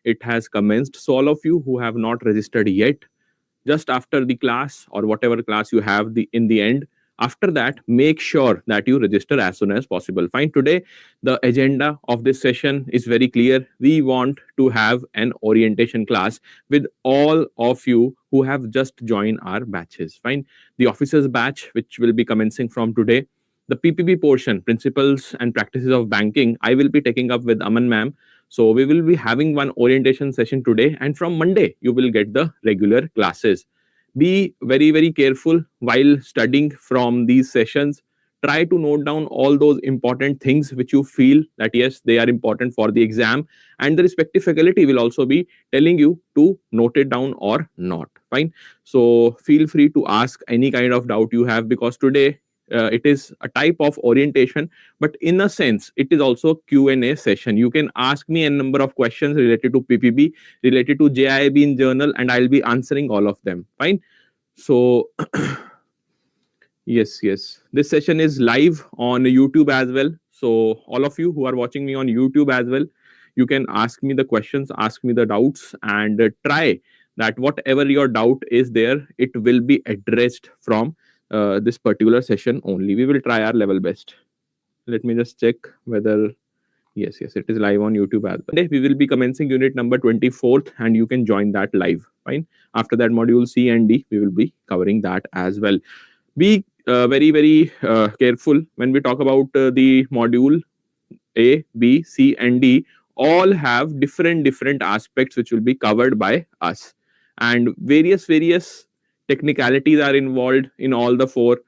it has commenced. So all of you who have not registered yet, just after the class or whatever class you have in the end, after that, make sure that you register as soon as possible. Fine. Today, the agenda of this session is very clear. We want to have an orientation class with all of you who have just joined our batches. Fine. The officers batch, which will be commencing from today. The PPB portion, principles and practices of banking, I will be taking up with Aman ma'am. So we will be having one orientation session today, and from Monday, you will get the regular classes. Be very, very careful while studying from these sessions. Try to note down all those important things which you feel that yes, they are important for the exam, and the respective faculty will also be telling you to note it down or not. Fine. So feel free to ask any kind of doubt you have, because today it is a type of orientation, but in a sense, it is also Q&A session. You can ask me a number of questions related to PPB, related to JAIIB in journal, and I'll be answering all of them. Fine. So, yes. This session is live on YouTube as well. So, all of you who are watching me on YouTube as well, you can ask me the questions, ask me the doubts, and try that whatever your doubt is there, it will be addressed from this particular session only. We will try our level best. Let me just check whether yes, it is live on YouTube as well. We will be commencing unit number 24th, and you can join that live. Fine. After that, module C and D, we will be covering that as well. Be very, very careful when we talk about the module A, B, C, and D. All have different aspects which will be covered by us, and various technicalities are involved in all the four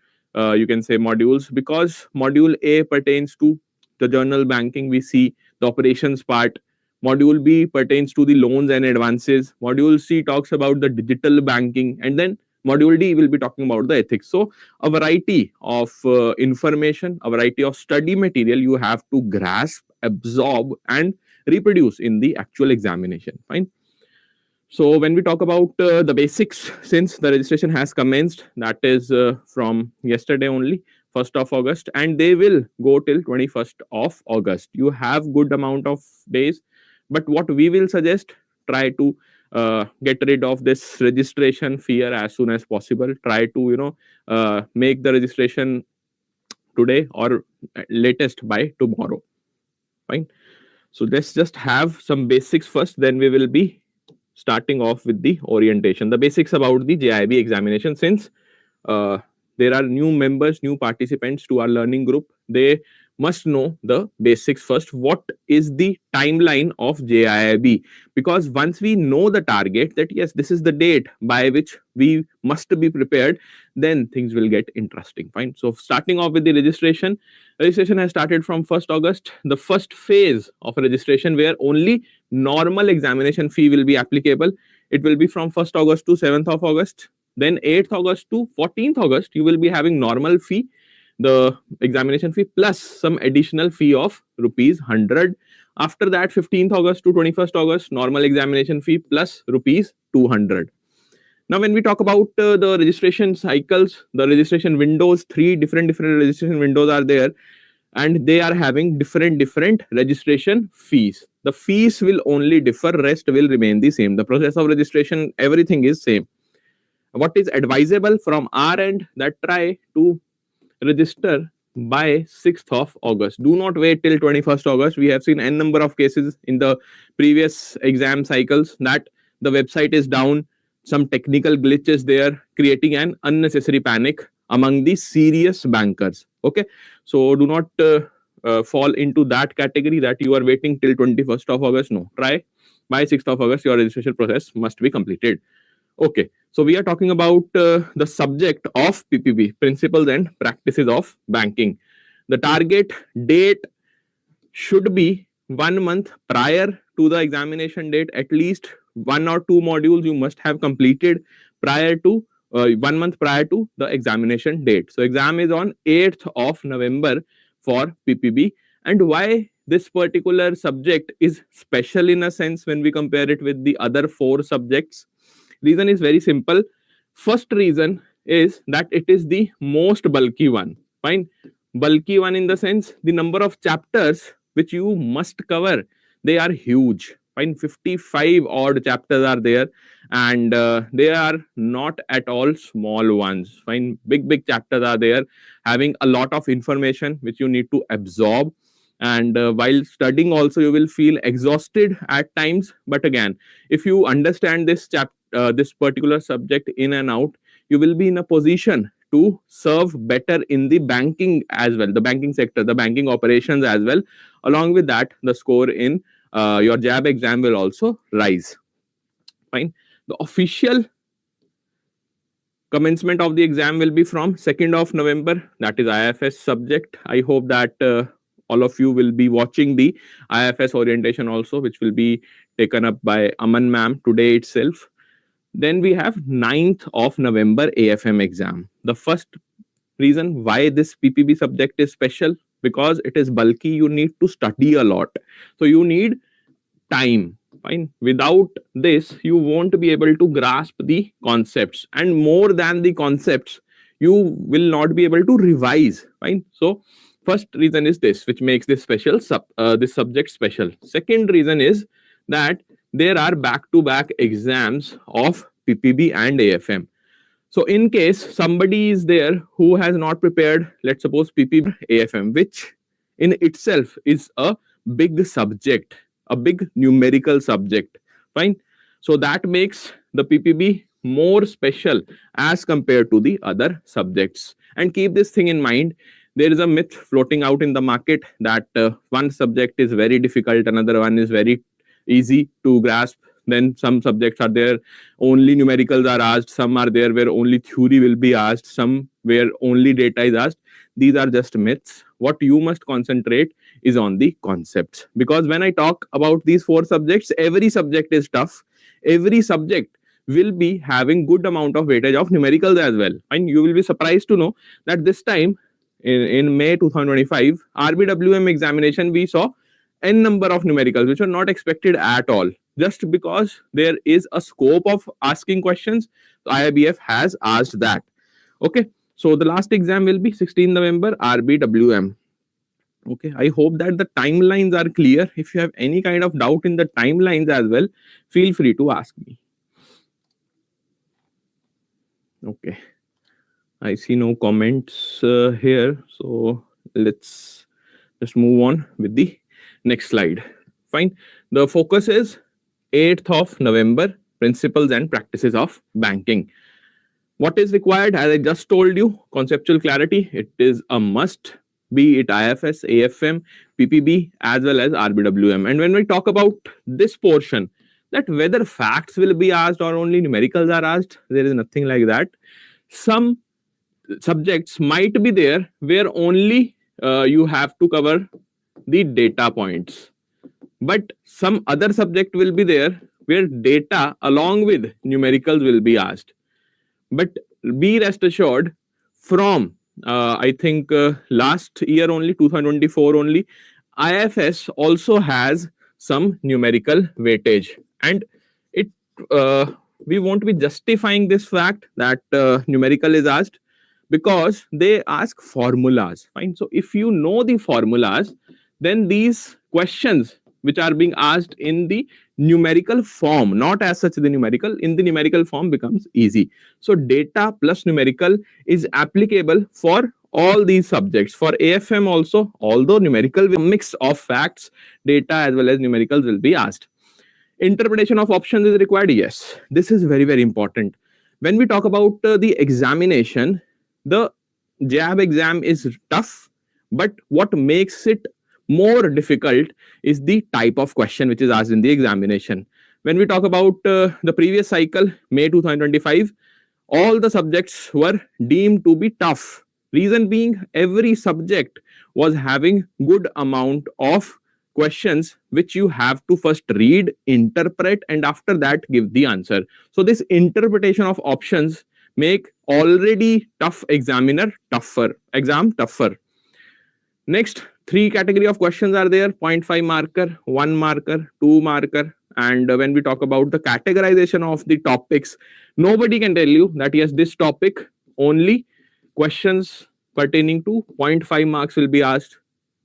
you can say modules, because module A pertains to the journal banking, we see the operations part. Module B pertains to the loans and advances. Module C talks about the digital banking, and then module D will be talking about the ethics. So a variety of information, a variety of study material you have to grasp, absorb, and reproduce in the actual examination. Fine. So when we talk about the basics, since the registration has commenced, that is from yesterday only, 1st of August, and they will go till 21st of August. You have good amount of days, but what we will suggest, try to get rid of this registration fear as soon as possible. Try to make the registration today or latest by tomorrow. Fine. So let's just have some basics first, then we will be starting off with the orientation, the basics about the JAIIB examination. Since there are new members, new participants to our learning group, they must know the basics first. What is the timeline of JAIIB? Because once we know the target, that yes, this is the date by which we must be prepared, then things will get interesting. Fine. So starting off with the registration has started from 1st August. The first phase of registration, where only normal examination fee will be applicable. It will be from 1st August to 7th of August. Then 8th August to 14th August, you will be having normal fee, the examination fee, plus some additional fee of ₹100. After that, 15th August to 21st August, normal examination fee plus ₹200. Now, when we talk about the registration cycles, the registration windows, three different registration windows are there, and they are having different registration fees. The fees will only differ, rest will remain the same. The process of registration, everything is same. What is advisable from our end, that try to register by 6th of August. Do not wait till 21st August. We have seen n number of cases in the previous exam cycles that the website is down, some technical glitches there, creating an unnecessary panic among the serious bankers. Okay, so do not fall into that category that you are waiting till 21st of August. No, try by 6th of August, your registration process must be completed. Okay, so we are talking about the subject of PPB, principles and practices of banking. The target date should be 1 month prior to the examination date. At least 1 or 2 modules you must have completed prior to 1 month prior to the examination date. So exam is on 8th of November for PPB. And why this particular subject is special in a sense when we compare it with the other 4 subjects? Reason is very simple. First reason is that it is the most bulky one. Fine. Bulky one in the sense, the number of chapters which you must cover, they are huge. Fine, 55 odd chapters are there, and they are not at all small ones. Fine, big chapters are there, having a lot of information which you need to absorb. And while studying, also you will feel exhausted at times. But again, if you understand this particular subject in and out, you will be in a position to serve better in the banking as well, the banking sector, the banking operations as well. Along with that, the score in your JAIIB exam will also rise. Fine. The official commencement of the exam will be from 2nd of November. That is IFS subject. I hope that all of you will be watching the IFS orientation also, which will be taken up by Aman ma'am today itself. Then we have 9th of November AFM exam. The first reason why this PPB subject is special, because it is bulky, you need to study a lot. So you need time. Fine. Without this, you won't be able to grasp the concepts, and more than the concepts, you will not be able to revise. Fine. So first reason is this, which makes this special this subject special. Second reason is that there are back-to-back exams of PPB and AFM. So in case somebody is there who has not prepared, let's suppose PPB AFM, which in itself is a big subject, a big numerical subject. Fine. So that makes the PPB more special as compared to the other subjects. And keep this thing in mind. There is a myth floating out in the market that one subject is very difficult, another one is very easy to grasp. Then some subjects are there, only numericals are asked. Some are there where only theory will be asked. Some where only data is asked. These are just myths. What you must concentrate is on the concepts. Because when I talk about these 4 subjects, every subject is tough. Every subject will be having good amount of weightage of numericals as well. And you will be surprised to know that this time in May 2025, RBWM examination, we saw n number of numericals which were not expected at all. Just because there is a scope of asking questions, IIBF has asked that. Okay, so the last exam will be 16 November, RBWM. Okay, I hope that the timelines are clear. If you have any kind of doubt in the timelines as well, feel free to ask me. Okay, I see no comments here, so let's just move on with the next slide. Fine. The focus is 8th of November, Principles and Practices of Banking. What is required? As I just told you, conceptual clarity. It is a must, be it IFS, AFM, PPB, as well as RBWM. And when we talk about this portion, that whether facts will be asked or only numericals are asked, there is nothing like that. Some subjects might be there where only you have to cover the data points. But some other subject will be there where data along with numericals will be asked. But be rest assured, from I think last year only, 2024 only, IFS also has some numerical weightage. And it we won't be justifying this fact that numerical is asked, because they ask formulas. Fine. So if you know the formulas, then these questions which are being asked in the numerical form, not as such the numerical, in the numerical form becomes easy. So data plus numerical is applicable for all these subjects. For AFM also, although numerical with a mix of facts, data as well as numericals will be asked. Interpretation of options is required. Yes, this is very important. When we talk about the examination, the JAIIB exam is tough, but what makes it more difficult is the type of question which is asked in the examination. When we talk about the previous cycle, May 2025, all the subjects were deemed to be tough. Reason being, every subject was having good amount of questions which you have to first read, interpret, and after that give the answer. So this interpretation of options make already tough exam tougher. Next, 3 category of questions are there: 0.5 marker, 1 marker, 2 marker. And when we talk about the categorization of the topics, nobody can tell you that yes, this topic only questions pertaining to 0.5 marks will be asked.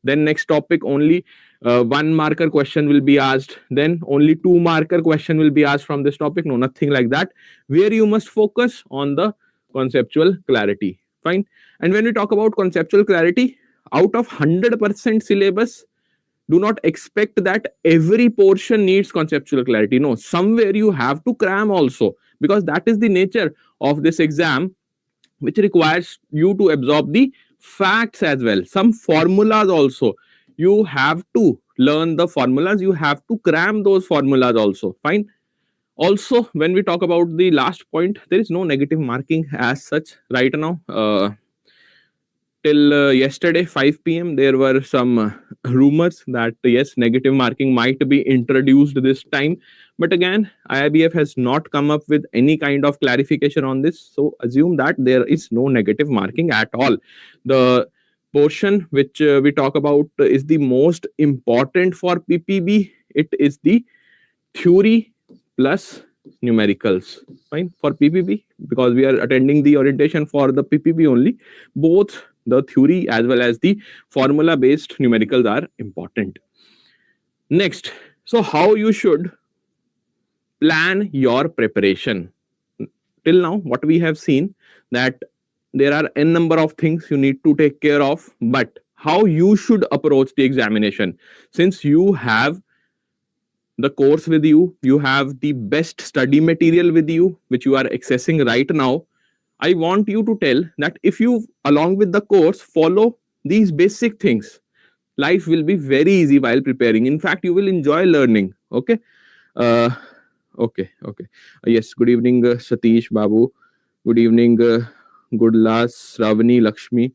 Then next topic only one marker question will be asked, then only 2 marker question will be asked from this topic. No, nothing like that. Where you must focus on the conceptual clarity. Fine. And when we talk about conceptual clarity, out of 100% syllabus, do not expect that every portion needs conceptual clarity. No, somewhere you have to cram also, because that is the nature of this exam, which requires you to absorb the facts as well, some formulas also. You have to learn the formulas, you have to cram those formulas also. Fine. Also, when we talk about the last point, there is no negative marking as such right now. Till yesterday 5 p.m. there were some rumors that yes, negative marking might be introduced this time, but again IIBF has not come up with any kind of clarification on this, so assume that there is no negative marking at all. The portion which we talk about is the most important for PPB. It is the theory plus numericals. Fine. For PPB, because we are attending the orientation for the PPB only, both the theory as well as the formula based numericals are important. Next, so how you should plan your preparation. Till now what we have seen, that there are n number of things you need to take care of, but how you should approach the examination, since you have the course with you, you have the best study material with you which you are accessing right now. I want you to tell that if you, along with the course, follow these basic things, life will be very easy while preparing. In fact, you will enjoy learning. Okay. Okay. Yes. Good evening, Satish, Babu. Good evening, Goodlas, Ravani, Lakshmi,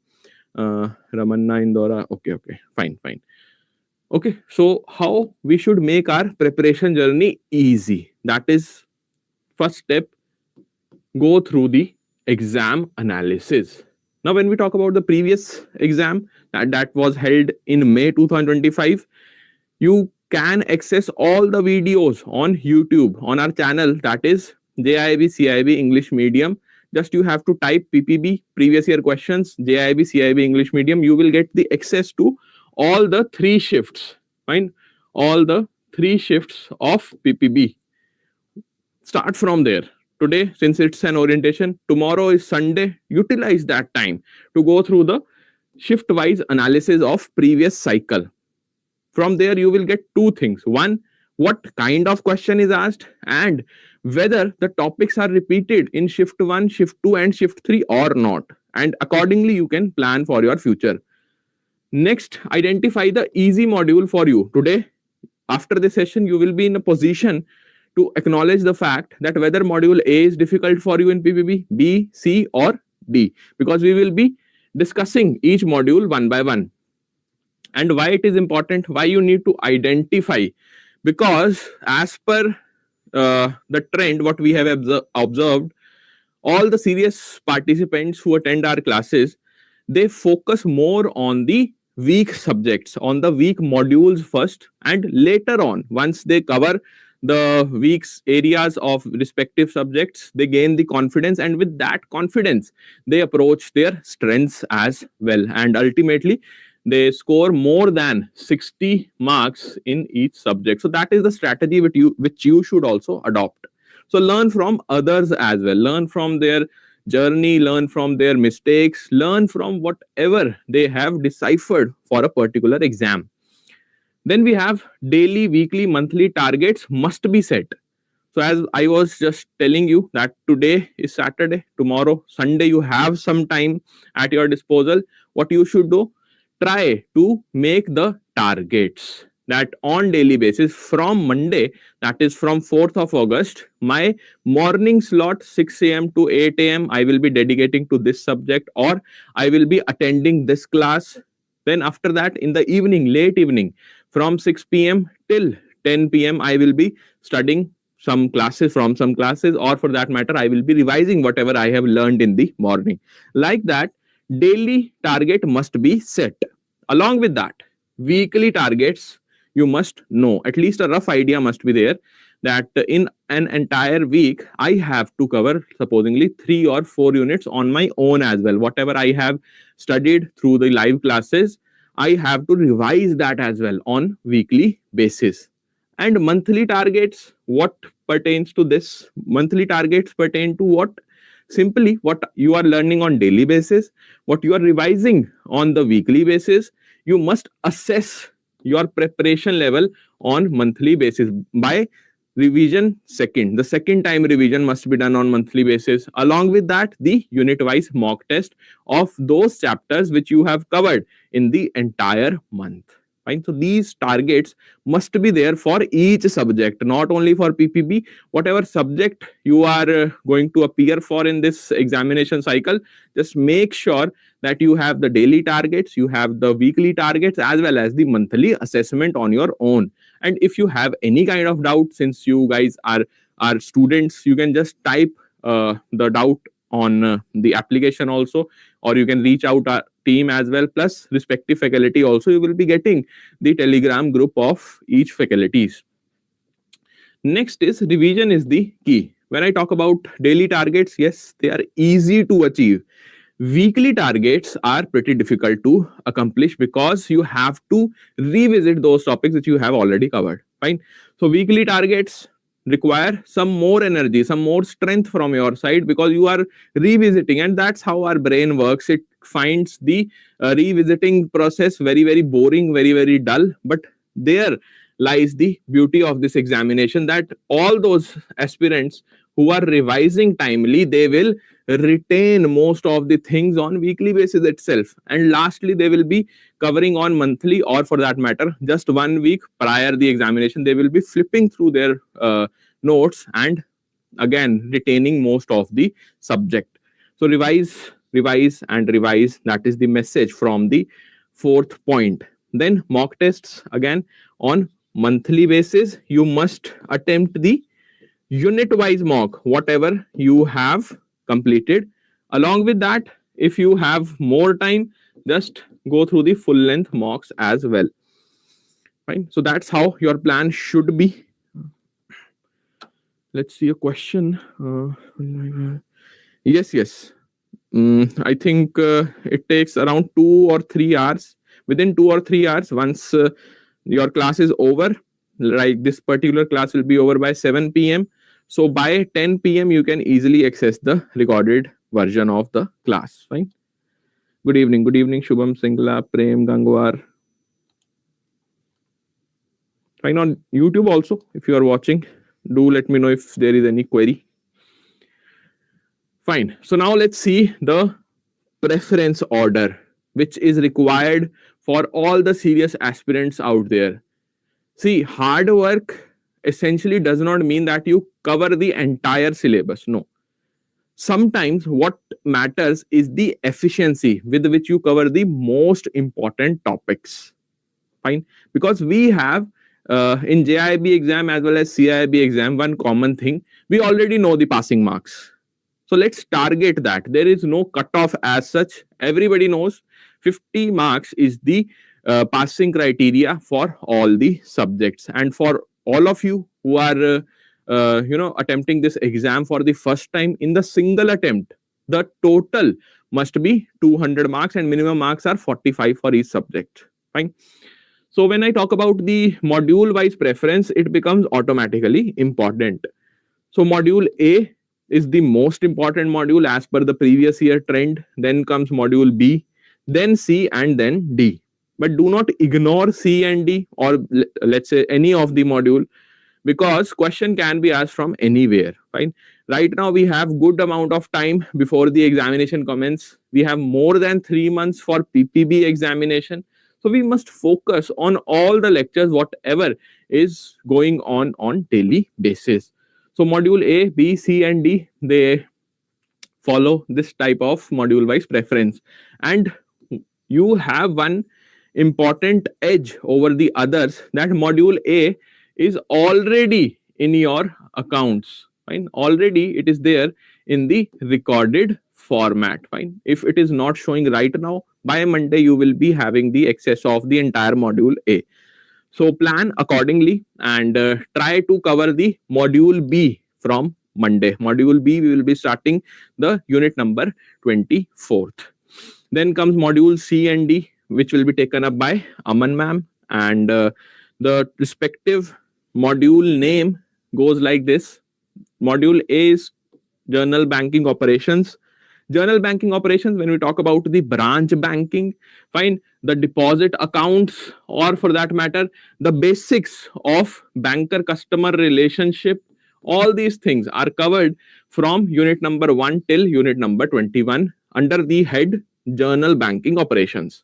Ramanna, Indora. Okay. Fine. Okay. So how we should make our preparation journey easy? That is first step. Go through the exam analysis. Now, when we talk about the previous exam that was held in May 2025, you can access all the videos on YouTube on our channel, that is JAIIB CAIIB English Medium. Just you have to type PPB previous year questions, JAIIB CAIIB English Medium. You will get the access to all the 3 shifts. Fine, all the 3 shifts of PPB. Start from there. Today, since it's an orientation, tomorrow is Sunday, utilize that time to go through the shift-wise analysis of previous cycle. From there, you will get 2 things. One, what kind of question is asked, and whether the topics are repeated in shift 1, shift 2, and shift 3 or not. And accordingly, you can plan for your future. Next, identify the easy module for you. Today, after this session, you will be in a position to acknowledge the fact that whether module A is difficult for you in PPB, B, C or D, because we will be discussing each module one by one. And why it is important, why you need to identify, because as per the trend what we have observed, all the serious participants who attend our classes, they focus more on the weak subjects, on the weak modules first, and later on, once they cover the weak areas of respective subjects, they gain the confidence, and with that confidence they approach their strengths as well, and ultimately they score more than 60 marks in each subject. So that is the strategy which you should also adopt. So learn from others as well, learn from their journey, learn from their mistakes, learn from whatever they have deciphered for a particular exam. Then we have daily, weekly, monthly targets must be set. So as I was just telling you that today is Saturday, tomorrow Sunday, you have some time at your disposal. What you should do, try to make the targets that on daily basis from Monday, that is from 4th of August, my morning slot 6 a.m. to 8 a.m. I will be dedicating to this subject, or I will be attending this class. Then after that, in the evening, late evening, from 6 p.m. till 10 p.m. I will be studying some classes, or for that matter, I will be revising whatever I have learned in the morning. Like that, daily target must be set. Along with that, weekly targets, you must know, at least a rough idea must be there, that in an entire week, I have to cover supposedly 3 or 4 units on my own as well. Whatever I have studied through the live classes, I have to revise that as well on weekly basis. And monthly targets, what pertains to this? Monthly targets pertain to what? Simply what you are learning on daily basis, what you are revising on the weekly basis. You must assess your preparation level on monthly basis by revision second. The second time revision must be done on monthly basis. Along with that, the unit wise mock test of those chapters which you have covered in the entire month. Fine. So these targets must be there for each subject, not only for PPB. Whatever subject you are going to appear for in this examination cycle, just make sure that you have the daily targets, you have the weekly targets, as well as the monthly assessment on your own. And if you have any kind of doubt, since you guys are students, you can just type the doubt on the application also, or you can reach out our team as well, plus respective faculty also. You will be getting the Telegram group of each faculties. Next is revision is the key. When I talk about daily targets, yes, they are easy to achieve. Weekly targets are pretty difficult to accomplish because you have to revisit those topics which you have already covered. Fine. So weekly targets require some more energy, some more strength from your side, because you are revisiting, and that's how our brain works. It finds the revisiting process very, very boring, very, very dull. But there lies the beauty of this examination, that all those aspirants who are revising timely, they will retain most of the things on weekly basis itself. And lastly, they will be covering on monthly, or for that matter, just 1 week prior the examination, they will be flipping through their notes and again retaining most of the subject. So revise, revise and revise. That is the message from the fourth point. Then mock tests, again on monthly basis, you must attempt the unit wise mock, whatever you have completed. Along with that, if you have more time, just go through the full length mocks as well. Fine. So that's how your plan should be. Let's see a question. Yes. I think it takes around 2 or 3 hours. Within 2 or 3 hours, once your class is over, like this particular class will be over by 7 p.m. So by 10 p.m. you can easily access the recorded version of the class. Fine. Good evening, Shubham Singla, Prem Gangwar. Fine. On YouTube also, if you are watching, do let me know if there is any query. Fine. So now let's see the preference order, which is required for all the serious aspirants out there. See, hard work essentially does not mean that you cover the entire syllabus. No. Sometimes what matters is the efficiency with which you cover the most important topics. Fine. Because we have in JAIIB exam as well as CIIB exam, one common thing, we already know the passing marks. So let's target that. There is no cutoff as such. Everybody knows 50 marks is the passing criteria for all the subjects. And for all of you who are attempting this exam for the first time, in the single attempt, the total must be 200 marks and minimum marks are 45 for each subject. Fine. So when I talk about the module wise preference, it becomes automatically important. So module A is the most important module as per the previous year trend. Then comes module B, then C, and then D. But do not ignore C and D, or let's say any of the module, because question can be asked from anywhere. Fine. Right now we have good amount of time before the examination commence. We have more than 3 months for PPB examination. So we must focus on all the lectures, whatever is going on daily basis. So module A, B, C, and D, they follow this type of module-wise preference. And you have one important edge over the others, that module A is already in your accounts. Fine. Already it is there in the recorded format. Fine. If it is not showing right now, by Monday you will be having the access of the entire module A. So plan accordingly and try to cover the module B from Monday. Module B, we will be starting the unit number 24th. Then comes module C and D. which will be taken up by Aman ma'am, and the respective module name goes like this. Module A is Journal Banking Operations. Journal banking operations, when we talk about the branch banking, fine, the deposit accounts, or for that matter, the basics of banker customer relationship, all these things are covered from unit number 1 till unit number 21 under the head journal banking operations.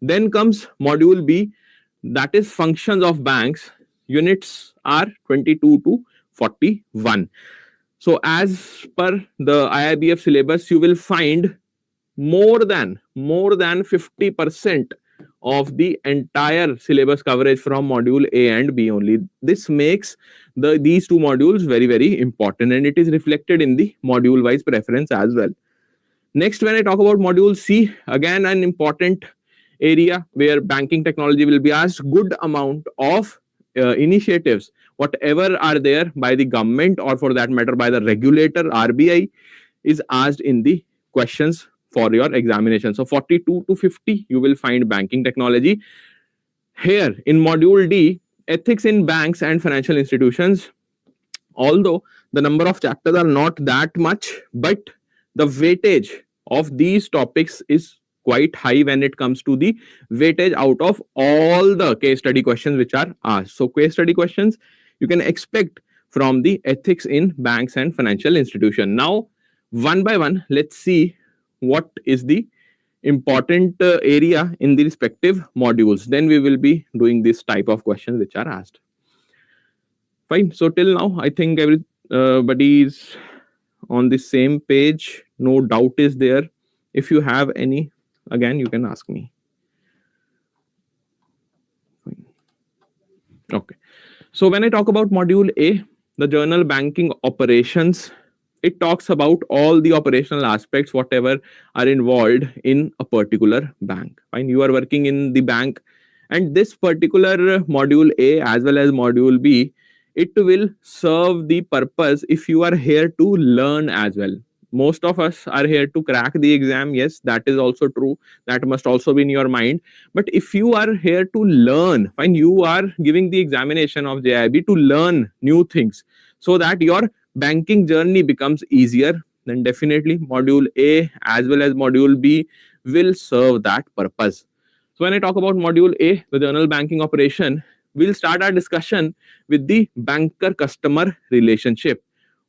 Then comes module B, that is functions of banks. Units are 22 to 41. So as per the IIBF syllabus, you will find more than 50% of the entire syllabus coverage from module A and B only. This makes these two modules very important, and it is reflected in the module wise preference as well. Next, when I talk about module C, again an important area where banking technology will be asked. Good amount of initiatives, whatever are there by the government or for that matter by the regulator RBI, is asked in the questions for your examination. So 42 to 50 you will find banking technology. Here in module D, ethics in banks and financial institutions, although the number of chapters are not that much, but the weightage of these topics is quite high when it comes to the weightage out of all the case study questions which are asked. So case study questions you can expect from the ethics in banks and financial institution. Now, one by one, let's see what is the important area in the respective modules. Then we will be doing this type of questions which are asked. Fine. So till now, I think everybody is on the same page. No doubt is there. If you have any, again, you can ask me. Fine. Okay. So when I talk about module A, the journal banking operations, it talks about all the operational aspects, whatever are involved in a particular bank. Fine. You are working in the bank, and this particular module A as well as module B, it will serve the purpose if you are here to learn as well. Most of us are here to crack the exam. Yes, that is also true. That must also be in your mind. But if you are here to learn, fine, you are giving the examination of JAIIB to learn new things so that your banking journey becomes easier, then definitely module A as well as module B will serve that purpose. So when I talk about module A, the journal banking operation, we'll start our discussion with the banker customer relationship.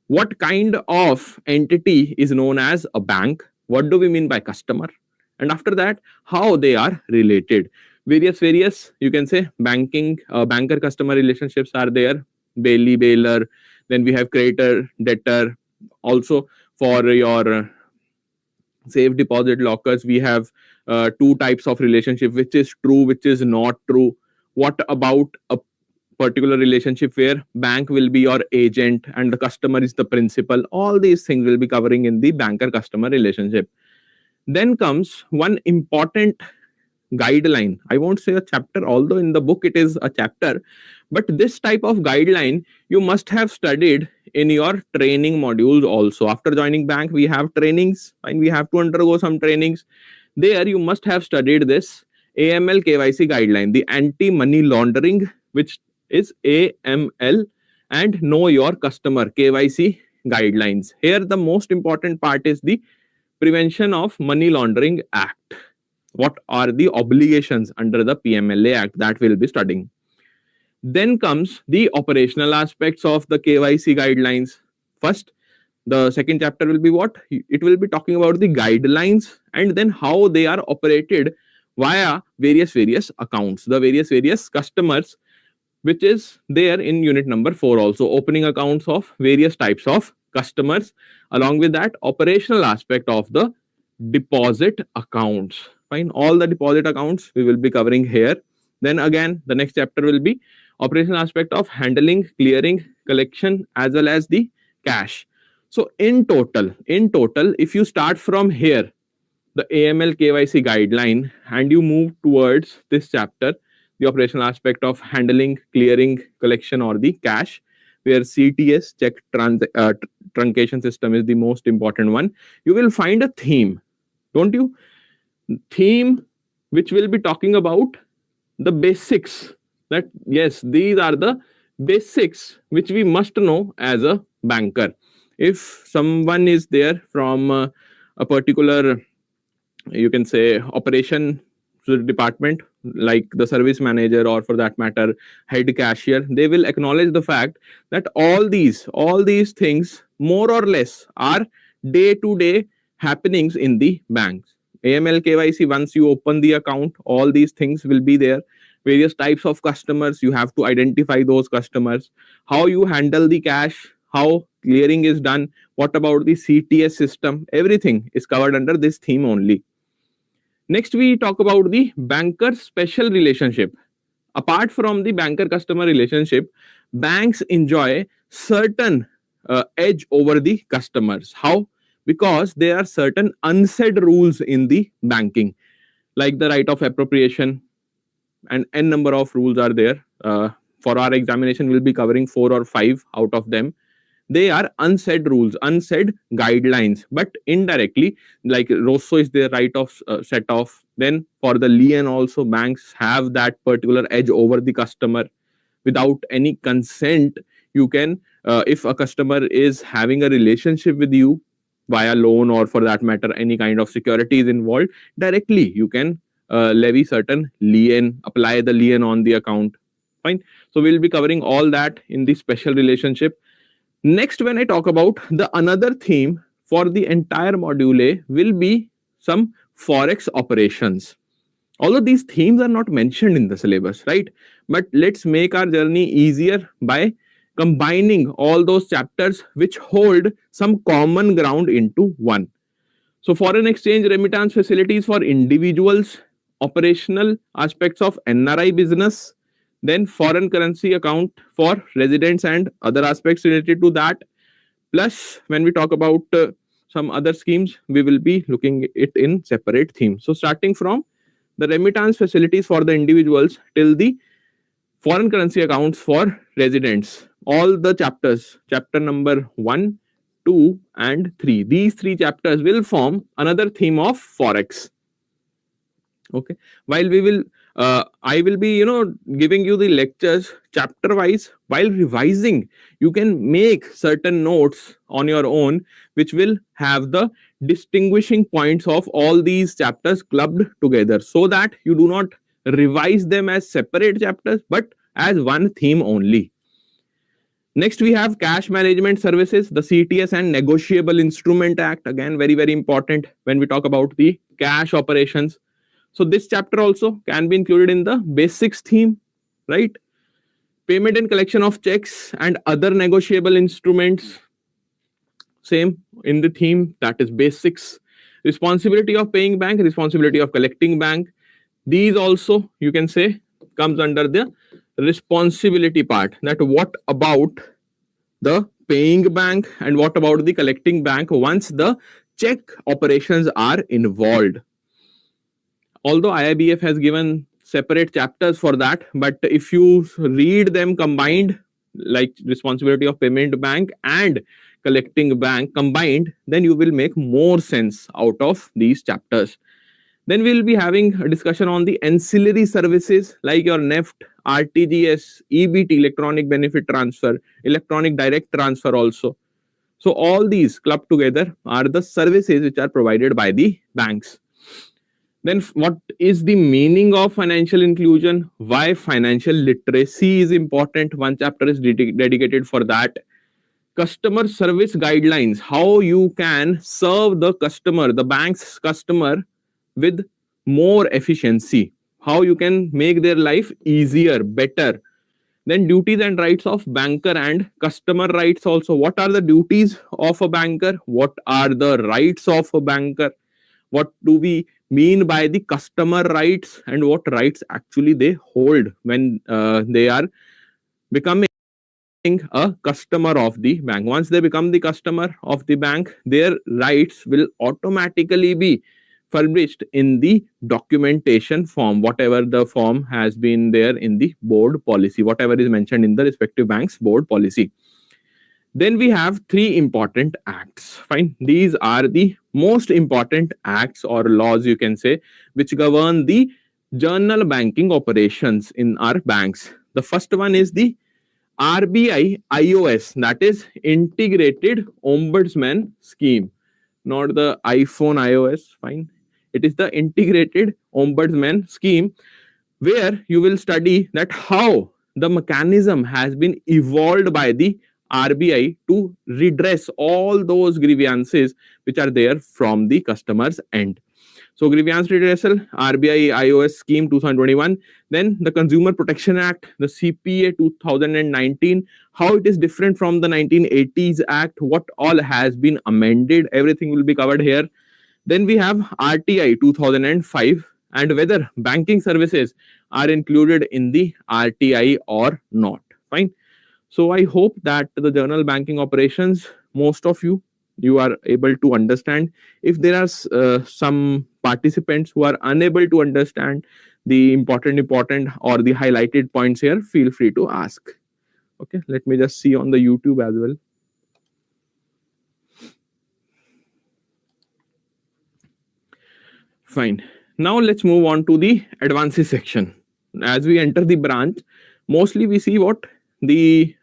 What kind of entity is known as a bank? What do we mean by customer? And after that, how they are related. Various, you can say, banker customer relationships are there. Bailee, bailer. Then we have creditor, debtor. Also for your safe deposit lockers, we have two types of relationship, which is true, which is not true. What about a particular relationship where bank will be your agent and the customer is the principal? All these things will be covering in the banker customer relationship. Then comes one important guideline. I won't say a chapter, although in the book it is a chapter, but this type of guideline you must have studied in your training modules also. After joining bank, we have trainings and we have to undergo some trainings. There you must have studied this AML KYC guideline, the anti-money laundering, which is AML, and know your customer KYC guidelines. Here the most important part is the Prevention of Money Laundering Act. What are the obligations under the PMLA Act that we'll be studying. Then comes the operational aspects of the KYC guidelines. First, the second chapter will be what? It will be talking about the guidelines and then how they are operated via various accounts, the various customers, which is there in unit number 4 also, opening accounts of various types of customers. Along with that, operational aspect of the deposit accounts. Fine, all the deposit accounts we will be covering here. Then again, the next chapter will be operational aspect of handling, clearing, collection, as well as the cash. So in total, if you start from here, the AML KYC guideline, and you move towards this chapter, the operational aspect of handling, clearing, collection, or the cash, where CTS, check truncation system, is the most important one. You will find a theme, don't you? Theme which will be talking about the basics. That yes, these are the basics which we must know as a banker. If someone is there from a particular, you can say, operation department, like the service manager, or for that matter head cashier, they will acknowledge the fact that all these things more or less are day to day happenings in the banks. AML KYC, once you open the account, all these things will be there. Various types of customers, you have to identify those customers, how you handle the cash, how clearing is done, what about the CTS system, everything is covered under this theme only. Next, we talk about the banker special relationship. Apart from the banker customer relationship, banks enjoy certain edge over the customers. How? Because there are certain unsaid rules in the banking, like the right of appropriation, and n number of rules are there. For our examination, we'll be covering 4 or 5 out of them. They are unsaid rules, unsaid guidelines, but indirectly, like Rosso is their right of set off. Then for the lien also, banks have that particular edge over the customer. Without any consent, you can, if a customer is having a relationship with you via loan, or for that matter any kind of security is involved, directly you can levy certain lien, apply the lien on the account. Fine. So we'll be covering all that in the special relationship. Next, when I talk about the another theme for the entire module A, will be some forex operations. Although these themes are not mentioned in the syllabus, right? But let's make our journey easier by combining all those chapters which hold some common ground into one. So foreign exchange remittance facilities for individuals, operational aspects of NRI business, then foreign currency account for residents and other aspects related to that. Plus, when we talk about some other schemes, we will be looking it in separate themes. So starting from the remittance facilities for the individuals till the foreign currency accounts for residents, all the chapters, chapter number 1, 2 and 3, these 3 chapters will form another theme of forex. Okay, while we will I will be giving you the lectures chapter wise. While revising, you can make certain notes on your own which will have the distinguishing points of all these chapters clubbed together, so that you do not revise them as separate chapters but as one theme only. Next, we have cash management services, the CTS and Negotiable Instrument Act. Again, very, very important when we talk about the cash operations. So this chapter also can be included in the basics theme, right? Payment and collection of checks and other negotiable instruments, same in the theme, that is basics. Responsibility of paying bank, responsibility of collecting bank. These also, you can say, comes under the responsibility part. That what about the paying bank and what about the collecting bank once the check operations are involved. Although IIBF has given separate chapters for that, but if you read them combined, like responsibility of payment bank and collecting bank combined, then you will make more sense out of these chapters. Then we will be having a discussion on the ancillary services like your NEFT, RTGS, EBT, electronic benefit transfer, electronic direct transfer also. So all these clubbed together are the services which are provided by the banks. Then what is the meaning of financial inclusion? Why financial literacy is important? One chapter is dedicated for that. Customer service guidelines, how you can serve the customer, the bank's customer, with more efficiency, how you can make their life easier, better. Then duties and rights of banker and customer rights also. What are the duties of a banker? What are the rights of a banker? What do we mean by the customer rights and what rights actually they hold when they are becoming a customer of the bank? Once they become the customer of the bank, their rights will automatically be furnished in the documentation form, whatever the form has been there in the board policy, whatever is mentioned in the respective bank's board policy. Then we have three important acts. Fine. These are the most important acts or laws, you can say, which govern the journal banking operations in our banks. The first one is the RBI iOS, that is Integrated Ombudsman Scheme, not the iPhone iOS. Fine. It is the Integrated Ombudsman Scheme, where you will study that how the mechanism has been evolved by the RBI to redress all those grievances which are there from the customer's end. So grievance redressal, RBI iOS scheme 2021, then the Consumer Protection Act, the CPA 2019, how it is different from the 1980s Act, what all has been amended, everything will be covered here. Then we have RTI 2005 and whether banking services are included in the RTI or not. Fine. So I hope that the journal banking operations, most of you are able to understand. If there are some participants who are unable to understand the important or the highlighted points here, feel free to ask. Okay, let me just see on the YouTube as well. Fine. Now let's move on to the advances section. As we enter the branch, mostly we see what the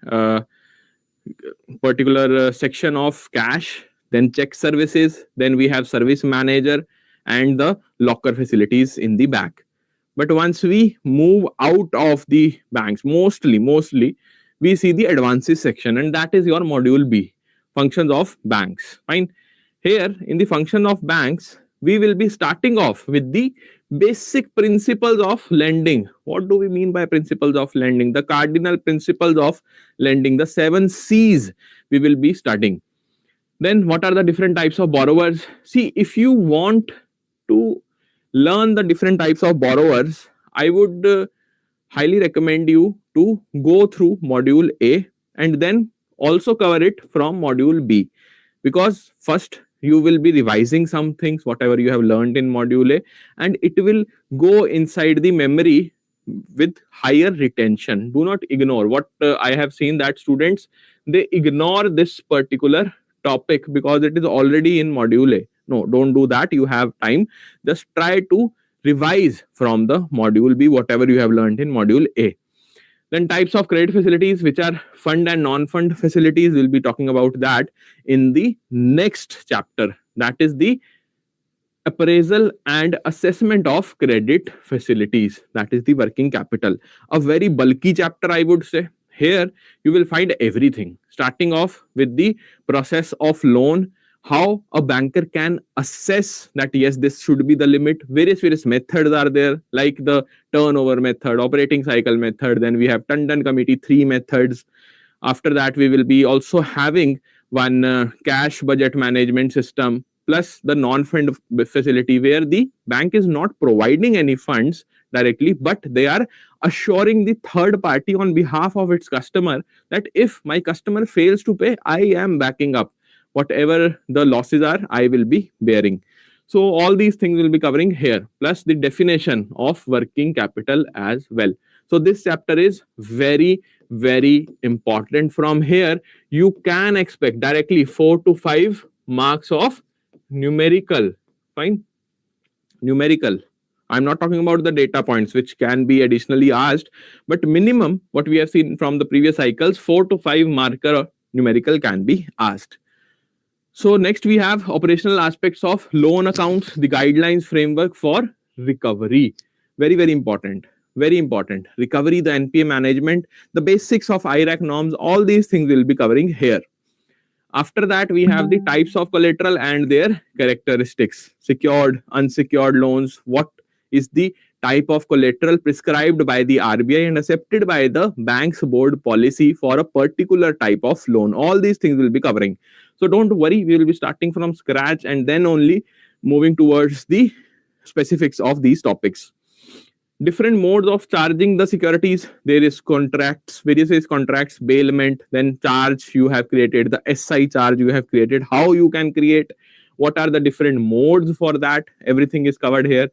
particular section of cash, then check services, then we have service manager and the locker facilities in the bank. But once we move out of the banks, mostly we see the advances section, and that is your module B, functions of banks. Fine. Here in the function of banks, we will be starting off with the basic principles of lending. What do we mean by principles of lending? The cardinal principles of lending, the 7 C's we will be studying. Then what are the different types of borrowers? See, if you want to learn the different types of borrowers, I would highly recommend you to go through module A and then also cover it from module B, because first you will be revising some things whatever you have learned in module A, and it will go inside the memory with higher retention. Do not ignore what I have seen, that students, they ignore this particular topic because it is already in module A. No, don't do that. You have time. Just try to revise from the module B whatever you have learned in module A. Then types of credit facilities, which are fund and non-fund facilities. We'll be talking about that in the next chapter. That is the appraisal and assessment of credit facilities. That is the working capital. A very bulky chapter, I would say. Here you will find everything, starting off with the process of loan, how a banker can assess that yes, this should be the limit. Various methods are there, like the turnover method, operating cycle method. Then we have Tandon committee, 3 methods. After that, we will be also having one cash budget management system, plus the non-fund facility, where the bank is not providing any funds directly, but they are assuring the third party on behalf of its customer that if my customer fails to pay, I am backing up. Whatever the losses are, I will be bearing. So all these things will be covering here, plus the definition of working capital as well. So this chapter is very important. From here, you can expect directly 4 to 5 marks of numerical. Fine. Numerical. I'm not talking about the data points which can be additionally asked, but minimum what we have seen from the previous cycles, 4 to 5 marker numerical can be asked. So next we have operational aspects of loan accounts, the guidelines framework for recovery. Very important. Very important. Recovery, the NPA management, the basics of IRAC norms, all these things will be covering here. After that, we have the types of collateral and their characteristics. Secured, unsecured loans, what is the type of collateral prescribed by the RBI and accepted by the bank's board policy for a particular type of loan. All these things will be covering. So don't worry, we will be starting from scratch and then only moving towards the specifics of these topics. Different modes of charging the securities. There is contracts, various contracts, bailment, then charge you have created, the SI charge you have created, how you can create, what are the different modes for that, everything is covered here.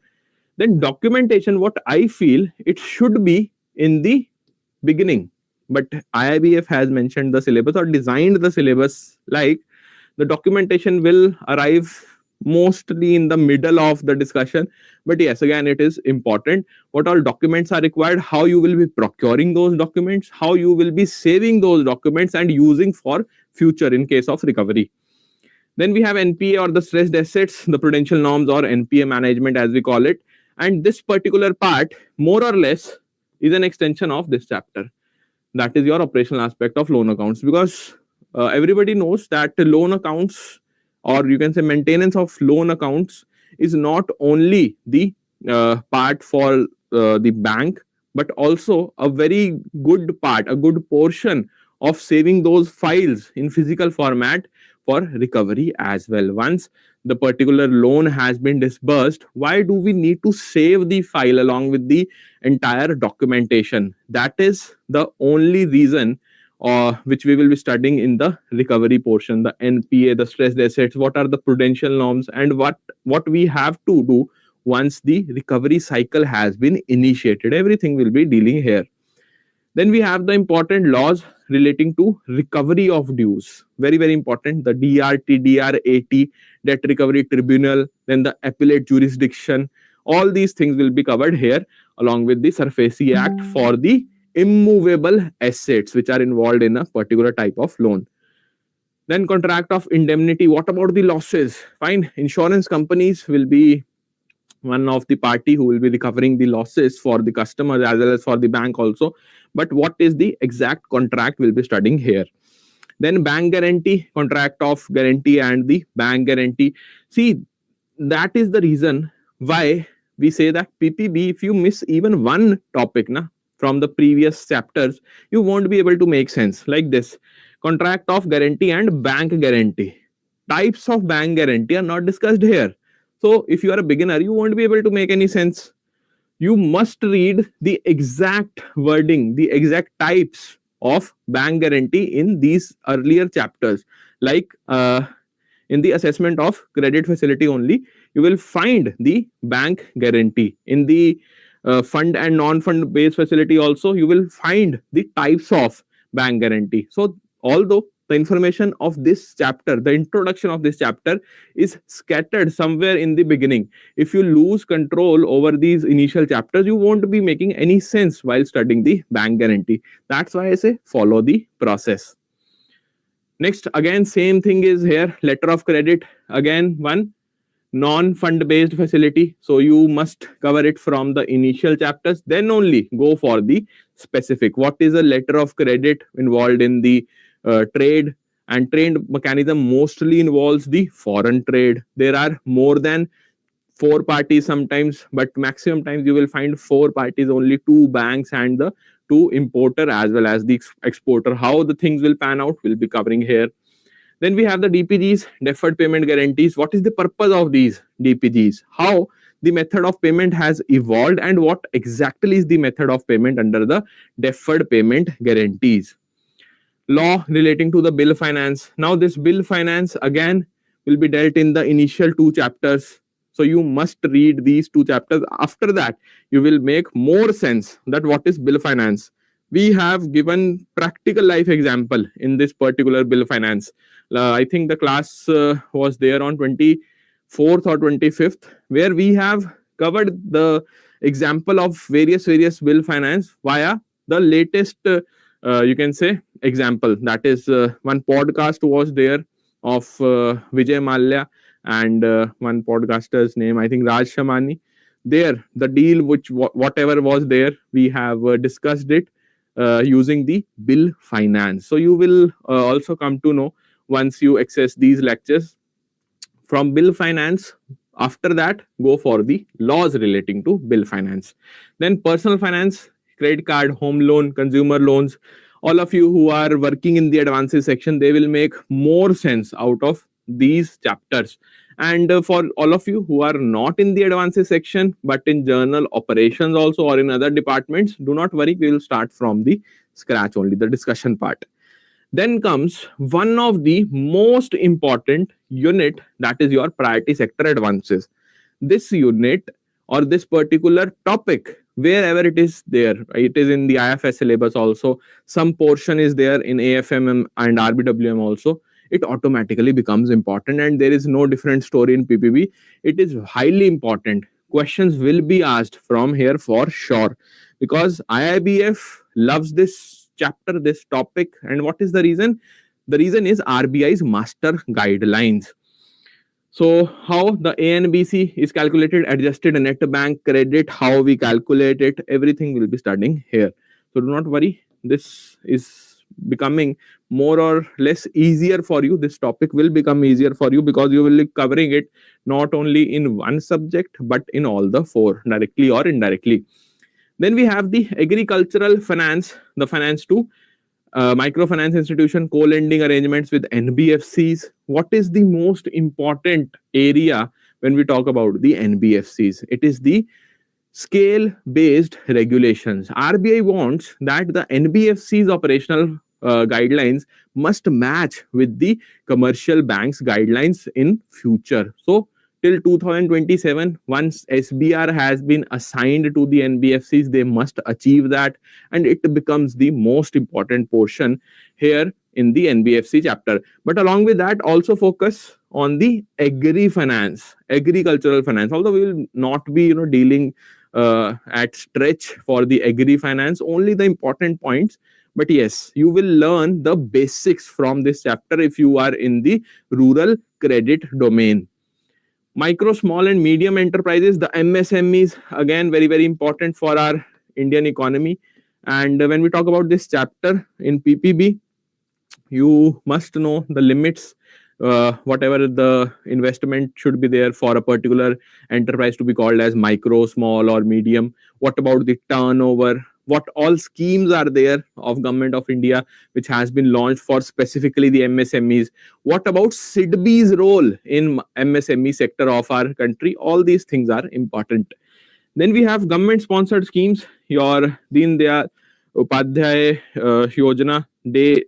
Then documentation, what I feel it should be in the beginning, but IIBF has mentioned the syllabus or designed the syllabus like the documentation will arrive mostly in the middle of the discussion. But yes, again, it is important what all documents are required, how you will be procuring those documents, how you will be saving those documents and using for future in case of recovery. Then we have NPA or the stressed assets, the prudential norms or NPA management as we call it. And this particular part, more or less, is an extension of this chapter. That is your operational aspect of loan accounts, because everybody knows that loan accounts, or you can say maintenance of loan accounts, is not only the part for the bank, but also a very good part, a good portion of saving those files in physical format for recovery as well. Once the particular loan has been disbursed, why do we need to save the file along with the entire documentation? That is the only reason which we will be studying in the recovery portion, the NPA, the stressed assets, what are the prudential norms, and what we have to do once the recovery cycle has been initiated. Everything will be dealing here. Then we have the important laws relating to recovery of dues. Very, very important. The DRT, DRAT, Debt Recovery Tribunal, then the appellate jurisdiction. All these things will be covered here along with the SARFAESI Act for the immovable assets which are involved in a particular type of loan. Then contract of indemnity. What about the losses? Fine. Insurance companies will be one of the party who will be recovering the losses for the customers as well as for the bank also. But what is the exact contract we'll be studying here. Then bank guarantee, contract of guarantee and the bank guarantee. See, that is the reason why we say that PPB, if you miss even one topic from the previous chapters, you won't be able to make sense. Like this, contract of guarantee and bank guarantee. Types of bank guarantee are not discussed here. So if you are a beginner, you won't be able to make any sense. You must read the exact wording, the exact types of bank guarantee in these earlier chapters. Like in the assessment of credit facility only, you will find the bank guarantee. In the fund and non-fund based facility also, you will find the types of bank guarantee. So although the information of this chapter, the introduction of this chapter is scattered somewhere in the beginning, if you lose control over these initial chapters, you won't be making any sense while studying the bank guarantee. That's why I say follow the process. Next, again, same thing is here. Letter of credit, again, one non-fund based facility. So you must cover it from the initial chapters, then only go for the specific. What is a letter of credit involved in the trade, and trade mechanism mostly involves the foreign trade. There are more than 4 parties sometimes, but maximum times you will find 4 parties, only 2 banks and the 2 importer as well as the exporter. How the things will pan out will be covering here. Then we have the DPGs, deferred payment guarantees. What is the purpose of these DPGs? How the method of payment has evolved and what exactly is the method of payment under the deferred payment guarantees. Law relating to the bill finance. Now this bill finance again will be dealt in the initial 2 chapters. So you must read these 2 chapters. After that, you will make more sense that what is bill finance. We have given practical life example in this particular bill finance. I think the class was there on 24th or 25th, where we have covered the example of various bill finance via the latest you can say example. That is one podcast was there of Vijay Mallya and one podcaster's name, I think Raj Shamani. There, the deal which whatever was there, we have discussed it using the bill finance. So you will also come to know once you access these lectures. From bill finance, after that, go for the laws relating to bill finance. Then personal finance, credit card, home loan, consumer loans. All of you who are working in the advances section, they will make more sense out of these chapters. And for all of you who are not in the advances section, but in journal operations also or in other departments, do not worry, we will start from the scratch only, the discussion part. Then comes one of the most important unit, that is your priority sector advances. This unit or this particular topic wherever it is there. It is in the IFS syllabus also. Some portion is there in AFM and RBWM also. It automatically becomes important, and there is no different story in PPB. It is highly important. Questions will be asked from here for sure, because IIBF loves this chapter, this topic. And what is the reason? The reason is RBI's master guidelines. So how the ANBC is calculated, adjusted net bank credit, how we calculate it, everything will be studying here. So do not worry, this is becoming more or less easier for you. This topic will become easier for you because you will be covering it not only in one subject but in all the four, directly or indirectly. Then we have the agricultural finance, the finance 2. Microfinance institution, co-lending arrangements with NBFCs. What is the most important area when we talk about the NBFCs? It is the scale-based regulations. RBI wants that the NBFC's operational guidelines must match with the commercial banks guidelines in future. So till 2027, once SBR has been assigned to the NBFCs, they must achieve that, and it becomes the most important portion here in the NBFC chapter. But along with that, also focus on the agri-finance, agricultural finance. Although we will not be dealing at stretch for the agri-finance, only the important points. But yes, you will learn the basics from this chapter if you are in the rural credit domain. Micro, small and medium enterprises, the MSMEs, again, very, very important for our Indian economy. And when we talk about this chapter in PPB, you must know the limits, whatever the investment should be there for a particular enterprise to be called as micro, small or medium. What about the turnover? What all schemes are there of Government of India which has been launched for specifically the MSMEs? What about SIDBI's role in MSME sector of our country? All these things are important. Then we have government sponsored schemes, your Deen Dayal Upadhyay Yojana, Day,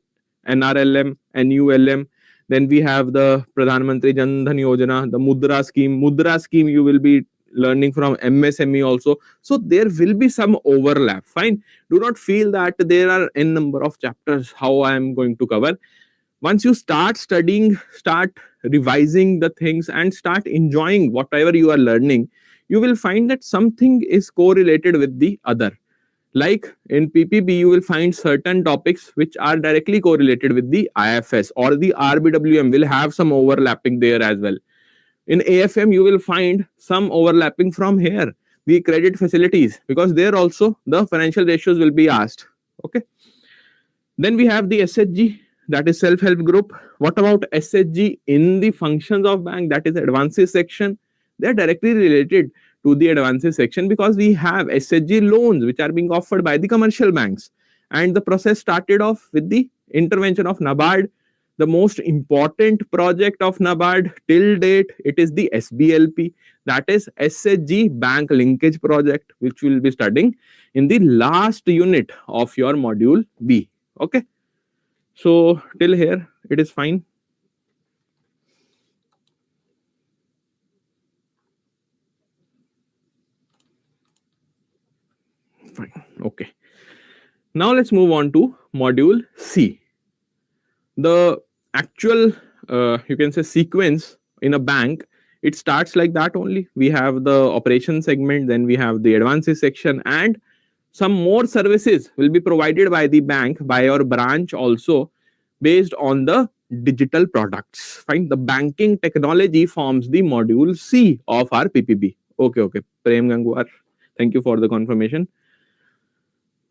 NRLM, NULM. Then we have the Pradhan Mantri Jan Dhan Yojana, the Mudra scheme. Mudra scheme you will be learning from MSME also. So there will be some overlap. Fine. Do not feel that there are n number of chapters how I am going to cover. Once you start studying, start revising the things and start enjoying whatever you are learning, you will find that something is correlated with the other. Like in PPB, you will find certain topics which are directly correlated with the IFS, or the RBWM will have some overlapping there as well. In AFM, you will find some overlapping from here, the credit facilities, because there also the financial ratios will be asked. Okay. Then we have the SHG, that is self-help group. What about SHG in the functions of bank, that is advances section? They are directly related to the advances section because we have SHG loans which are being offered by the commercial banks. And the process started off with the intervention of NABARD. The most important project of NABARD till date, it is the SBLP, that is SHG Bank Linkage Project, which we will be studying in the last unit of your module B. Okay. So till here, it is fine. Fine. Okay. Now let's move on to module C. The actual, you can say, sequence in a bank, it starts like that only. We have the operation segment, then we have the advances section, and some more services will be provided by the bank, by your branch also, based on the digital products. Fine. The banking technology forms the module C of our PPB. Okay. Prem Gangwar, thank you for the confirmation.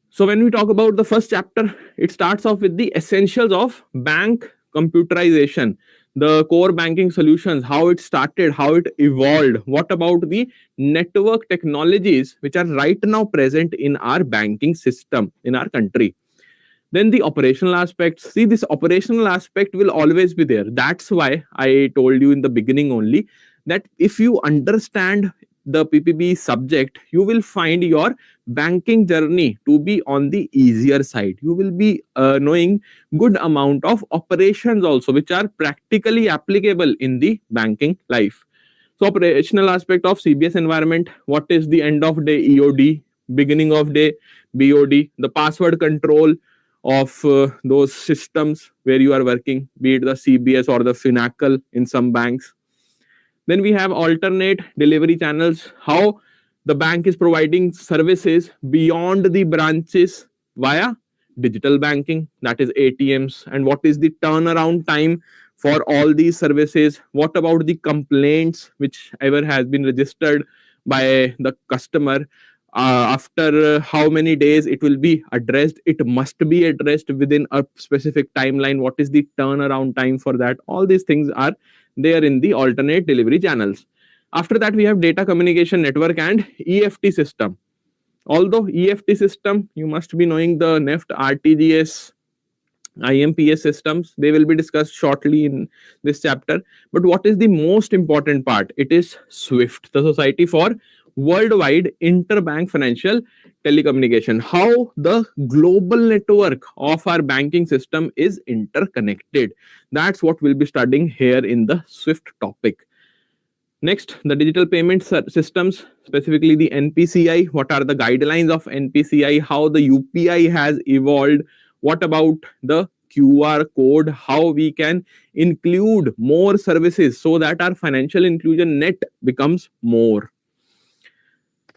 So when we talk about the first chapter, it starts off with the essentials of bank computerization, the core banking solutions, how it started, how it evolved. What about the network technologies which are right now present in our banking system in our country? Then the operational aspects. See, this operational aspect will always be there. That's why I told you in the beginning only that if you understand the PPB subject, you will find your banking journey to be on the easier side. You will be knowing good amount of operations also, which are practically applicable in the banking life. So operational aspect of CBS environment, what is the end of day EOD, beginning of day, BOD, the password control of those systems where you are working, be it the CBS or the Finacle in some banks. Then we have alternate delivery channels, how the bank is providing services beyond the branches via digital banking, that is ATMs, and what is the turnaround time for all these services. What about the complaints whichever has been registered by the customer? After how many days it will be addressed? It must be addressed within a specific timeline. What is the turnaround time for that? All these things are there in the alternate delivery channels. After that, we have data communication network and EFT system. Although EFT system, you must be knowing the NEFT, RTGS, IMPS systems. They will be discussed shortly in this chapter. But what is the most important part? It is SWIFT, the Society for Worldwide Interbank Financial Telecommunication. How the global network of our banking system is interconnected. That's what we'll be studying here in the SWIFT topic. Next, the digital payment systems, specifically the NPCI. What are the guidelines of NPCI? How the UPI has evolved? What about the QR code? How we can include more services so that our financial inclusion net becomes more.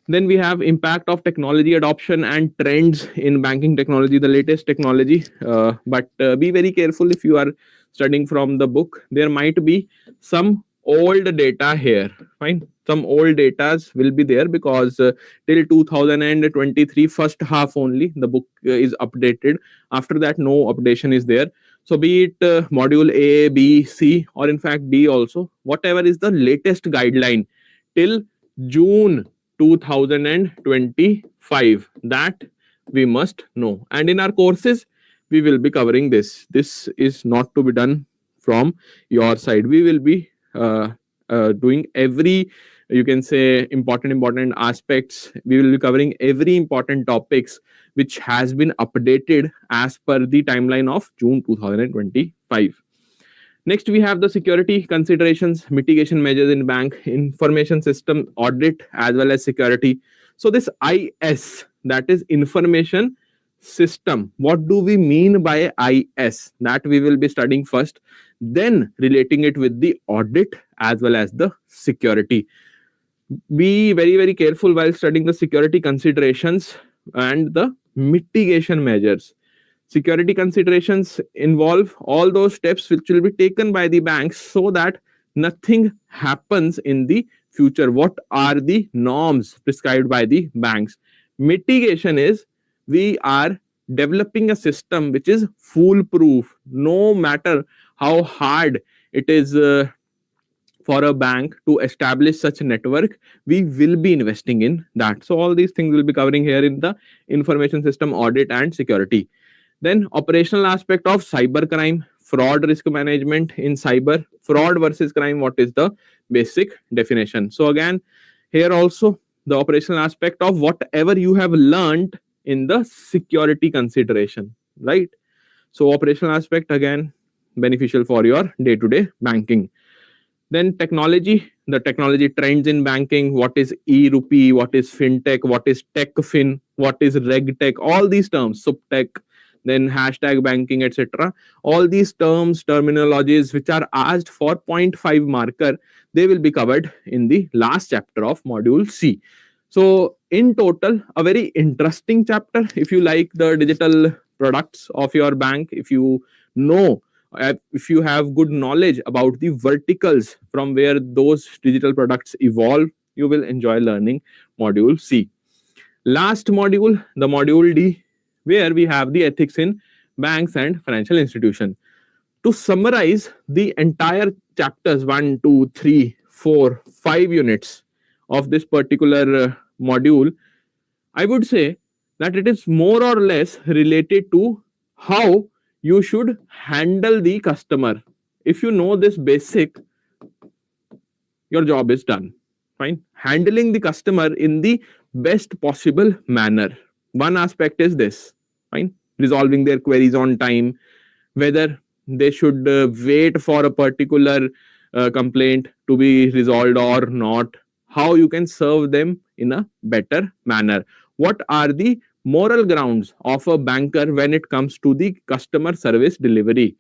Then we have impact of technology adoption and trends in banking technology, the latest technology. But be very careful if you are studying from the book. There might be some old data here. Fine. Some old data will be there because till 2023 first half only the book is updated. After that, no updation is there. So be it module A, B, C, or in fact D also, whatever is the latest guideline till June 2025, that we must know. And in our courses, we will be covering this. This is not to be done from your side. We will be doing every, you can say, important aspects. We will be covering every important topics which has been updated as per the timeline of June 2025. Next, we have the security considerations, mitigation measures in bank, information system audit, as well as security. So this IS, that is information system. What do we mean by IS? That we will be studying first, then relating it with the audit as well as the security. Be very careful while studying the security considerations and the mitigation measures. Security considerations involve all those steps which will be taken by the banks so that nothing happens in the future. What are the norms prescribed by the banks? Mitigation is we are developing a system which is foolproof. No matter how hard it is for a bank to establish such a network, we will be investing in that. So all these things will be covering here in the information system audit and security. Then operational aspect of cyber crime, fraud risk management in cyber, fraud versus crime, what is the basic definition? So again, here also the operational aspect of whatever you have learned in the security consideration, right? So operational aspect, again, beneficial for your day-to-day banking. Then technology, the technology trends in banking, what is e-rupee, what is fintech, what is techfin, what is regtech, all these terms, subtech, then hashtag banking, etc. All these terms, terminologies which are asked for 0.5 marker, they will be covered in the last chapter of module C. So in total, a very interesting chapter. If you like the digital products of your bank, if you know, if you have good knowledge about the verticals from where those digital products evolve, you will enjoy learning module C. Last module, the module D, where we have the ethics in banks and financial institution. To summarize the entire chapters 1, 2, 3, 4, 5 units of this particular module, I would say that it is more or less related to how you should handle the customer. If you know this basic, your job is done. Fine. Handling the customer in the best possible manner. One aspect is this. Fine. Resolving their queries on time, whether they should wait for a particular complaint to be resolved or not, how you can serve them in a better manner. what are the moral grounds of a banker when it comes to the customer service delivery?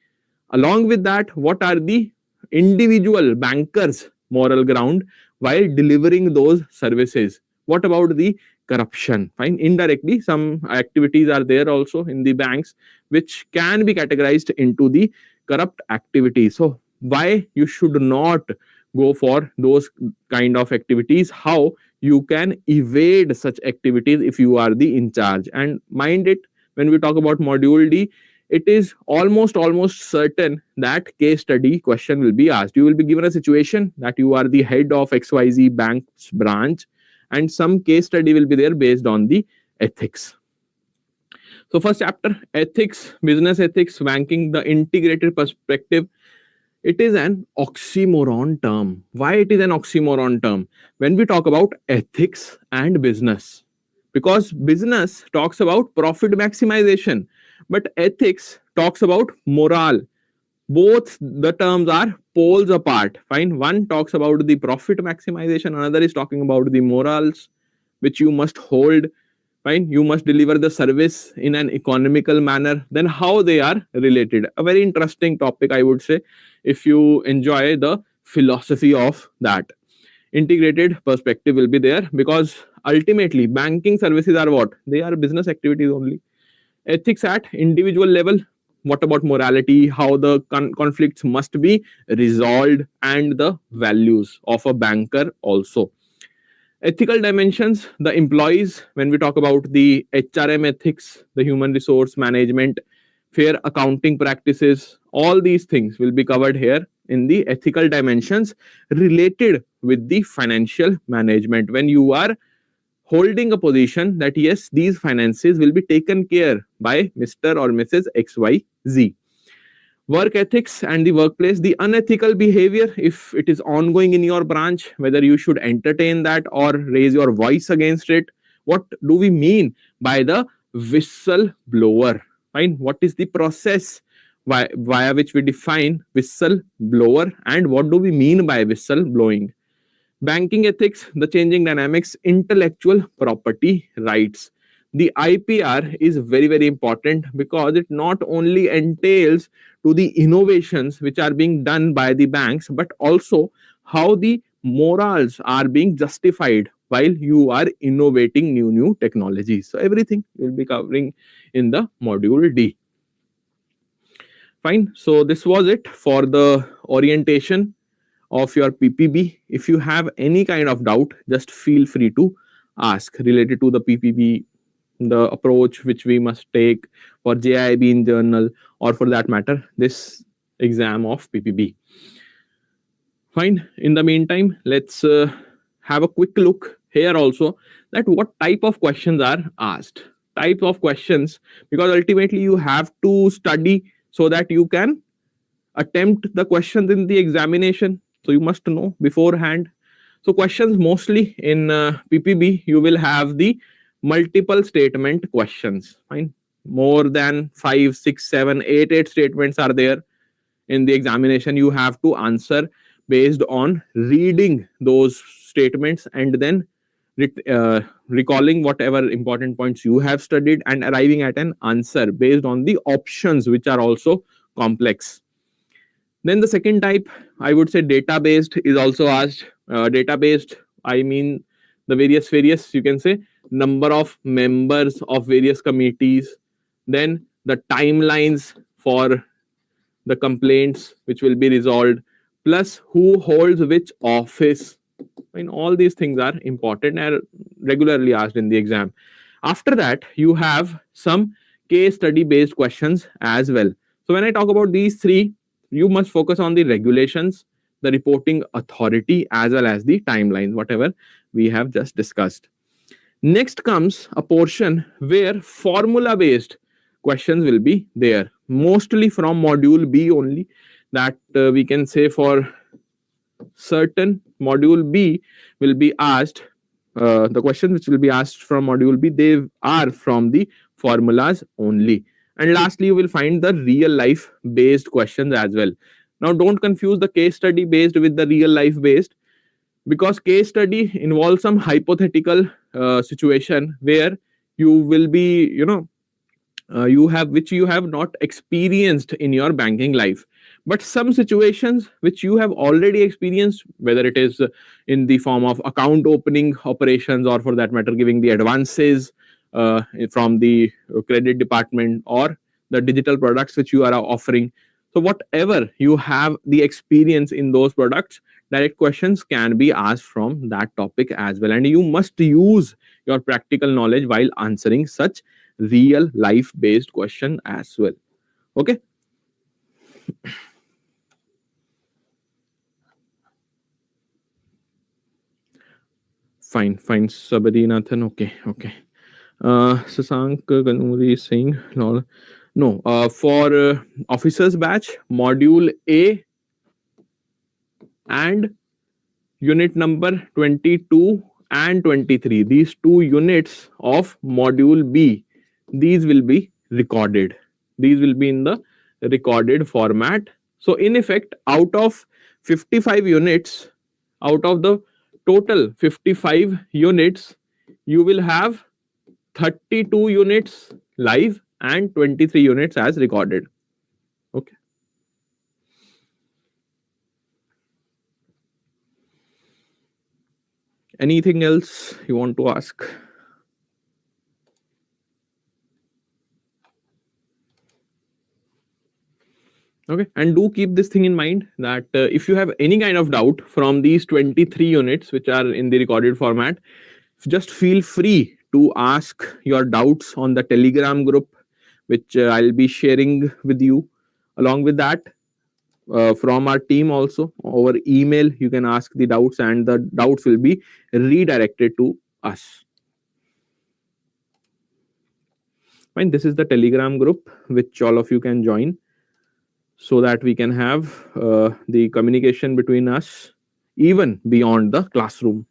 Along with that, what are the individual bankers' moral ground while delivering those services? What about the corruption? Fine. Indirectly, some activities are there also in the banks which can be categorized into the corrupt activities. So, why you should not go for those kind of activities? How you can evade such activities if you are the in charge? And mind it, when we talk about module D, it is almost certain that case study question will be asked. You will be given a situation that you are the head of XYZ bank's branch, and some case study will be there based on the ethics. So first chapter, ethics, business ethics, banking, the integrated perspective. It is an oxymoron term. Why it is an oxymoron term? When we talk about ethics and business, because business talks about profit maximization, but ethics talks about morale. Both the terms are poles apart. Fine. One talks about the profit maximization, another is talking about the morals which you must hold. Fine. You must deliver the service in an economical manner. Then how they are related? A very interesting topic, I would say, if you enjoy the philosophy of that. Integrated perspective will be there, because ultimately banking services are what? They are business activities only. Ethics at individual level. What about morality? How the conflicts must be resolved, and the values of a banker also. Ethical dimensions, the employees, when we talk about the HRM ethics, the human resource management, fair accounting practices, all these things will be covered here in the ethical dimensions related with the financial management. When you are holding a position that yes, these finances will be taken care by Mr. or Mrs. XYZ. Work ethics and the workplace, the unethical behavior, if it is ongoing in your branch, whether you should entertain that or raise your voice against it. What do we mean by the whistleblower? Fine. What is the process via which we define whistleblower, and what do we mean by whistleblowing? Banking ethics, the changing dynamics, intellectual property rights. The IPR is very important, because it not only entails to the innovations which are being done by the banks, but also how the morals are being justified while you are innovating new technologies. So everything will be covering in the module D. Fine. So this was it for the orientation of your PPB. If you have any kind of doubt, just feel free to ask related to the PPB, the approach which we must take for JAIIB in journal, or for that matter, this exam of PPB. Fine. In the meantime, let's have a quick look here also that what type of questions are asked. Type of questions, because ultimately you have to study so that you can attempt the questions in the examination. So you must know beforehand. So questions mostly in PPB, you will have the multiple statement questions. Fine. More than 5, 6, 7, 8 statements are there in the examination. You have to answer based on reading those statements and then recalling whatever important points you have studied and arriving at an answer based on the options, which are also complex. Then the second type, I would say data-based is also asked. Data-based, I mean the various, you can say, number of members of various committees, then the timelines for the complaints which will be resolved, plus who holds which office. I mean, all these things are important and regularly asked in the exam. After that, you have some case study based questions as well. So when I talk about these three, you must focus on the regulations, the reporting authority, as well as the timelines, whatever we have just discussed. Next comes a portion where formula based questions will be there, mostly from module B only. That we can say for certain module B will be asked, the questions which will be asked from module B, they are from the formulas only. And lastly, you will find the real life based questions as well. Now, don't confuse the case study based with the real life based, because case study involves some hypothetical situation where you will be, you have which you have not experienced in your banking life, but some situations which you have already experienced, whether it is in the form of account opening operations, or for that matter giving the advances from the credit department, or the digital products which you are offering. So whatever you have the experience in those products, direct questions can be asked from that topic as well, and you must use your practical knowledge while answering such real life based question as well. Okay. Fine, Sabadinathan. Okay. Sasank Ganuri is saying no. For officers batch, module A and unit number 22 and 23, these two units of module B, these will be recorded. These will be in the recorded format. So in effect, out of 55 units, out of the total 55 units, you will have 32 units live and 23 units as recorded. Okay. Anything else you want to ask? Okay, and do keep this thing in mind that if you have any kind of doubt from these 23 units which are in the recorded format, just feel free to ask your doubts on the Telegram group, which I'll be sharing with you. Along with that, from our team also, over email, you can ask the doubts, and the doubts will be redirected to us. Fine, this is the Telegram group which all of you can join, so that we can have the communication between us even beyond the classroom.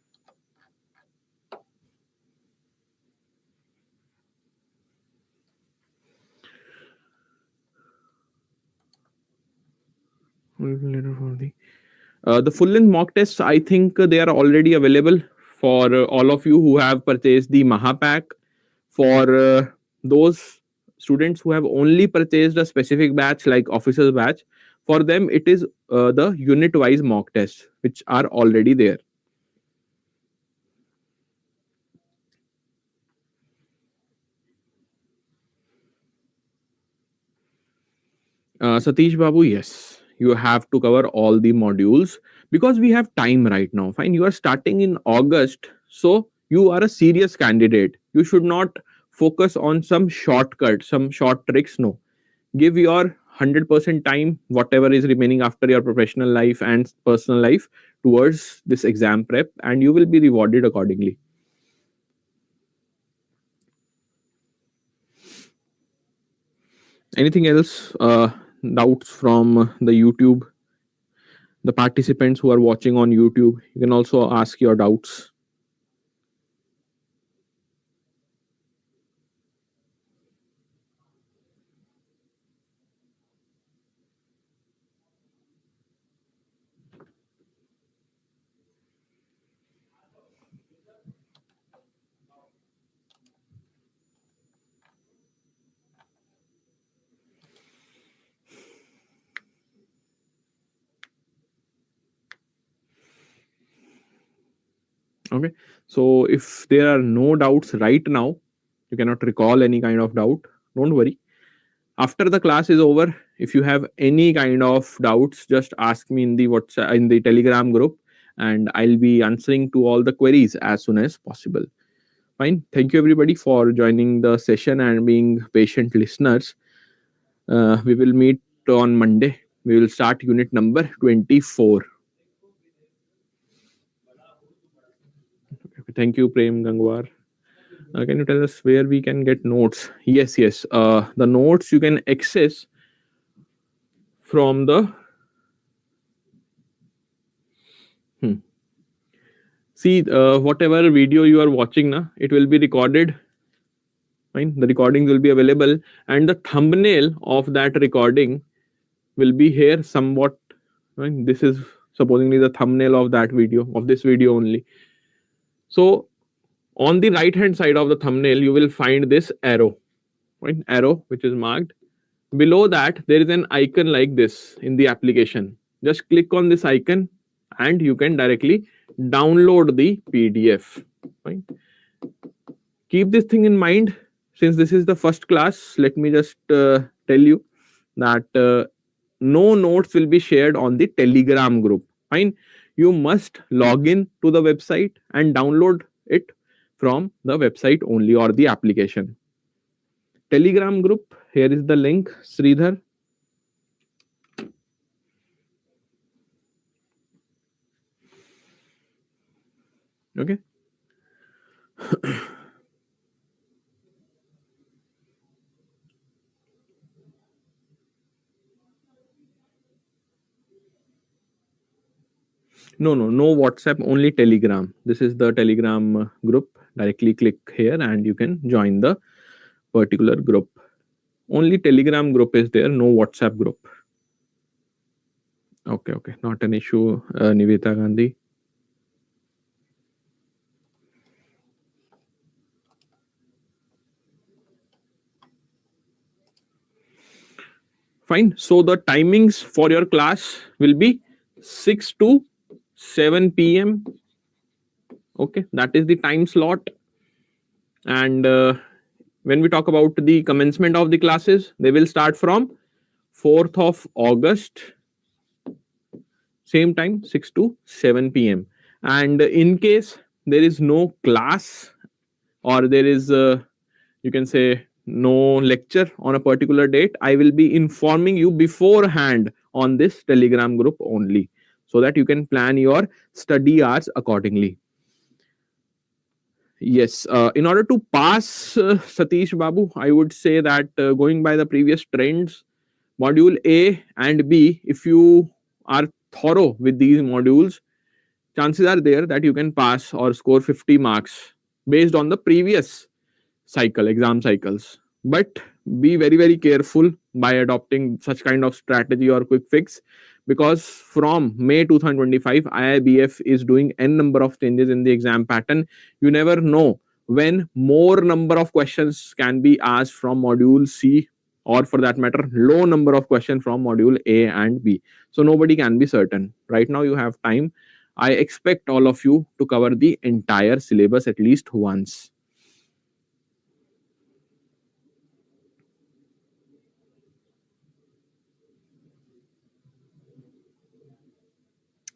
The full length mock tests, I think they are already available for all of you who have purchased the Mahapack. For those students who have only purchased a specific batch like officers batch, for them it is the unit wise mock tests which are already there. Satish Babu, yes, you have to cover all the modules because we have time right now. Fine, you are starting in August, so you are a serious candidate. You should not focus on some shortcut, some short tricks. No, give your 100% time, whatever is remaining after your professional life and personal life, towards this exam prep, and you will be rewarded accordingly. Anything else? Doubts from the YouTube? The participants who are watching on YouTube, you can also ask your doubts. Okay, so if there are no doubts right now, you cannot recall any kind of doubt, don't worry. After the class is over, if you have any kind of doubts, just ask me in the WhatsApp, in the Telegram group, and I'll be answering to all the queries as soon as possible. Fine, thank you everybody for joining the session and being patient listeners. We will meet on Monday. We will start unit number 24. Thank you, Prem Gangwar. Can you tell us where we can get notes? Yes. The notes you can access from the see whatever video you are watching now, it will be recorded. Fine, the recordings will be available, and the thumbnail of that recording will be here somewhat. Right? This is supposedly the thumbnail of that video, of this video only. So On the right hand side of the thumbnail, you will find this arrow, right? Arrow which is marked. Below that, there is an icon like this in the application. Just click on this icon and you can directly download the PDF. Right? Keep this thing in mind. Since this is the first class, let me just tell you that no notes will be shared on the Telegram group. Fine. You must log in to the website and download it from the website only or the application. Telegram group, here is the link, Sridhar. Okay. No WhatsApp, only Telegram. This is the Telegram group. Directly click here and you can join the particular group. Only Telegram group is there, no WhatsApp group. Okay, not an issue, Nivita Gandhi. Fine. So the timings for your class will be 6 to 7 p.m. Okay, that is the time slot. And when we talk about the commencement of the classes, they will start from 4th of August, same time, 6 to 7 p.m. And in case there is no class or there is, you can say, no lecture on a particular date, I will be informing you beforehand on this Telegram group only, so that you can plan your study hours accordingly. Yes, in order to pass, Satish Babu, I would say that going by the previous trends, module A and B, if you are thorough with these modules, chances are there that you can pass or score 50 marks based on the previous exam cycles. But be very careful by adopting such kind of strategy or quick fix, because from May 2025, IIBF is doing n number of changes in the exam pattern. You never know when more number of questions can be asked from module C, or for that matter, low number of questions from module A and B. So nobody can be certain. Right now you have time. I expect all of you to cover the entire syllabus at least once.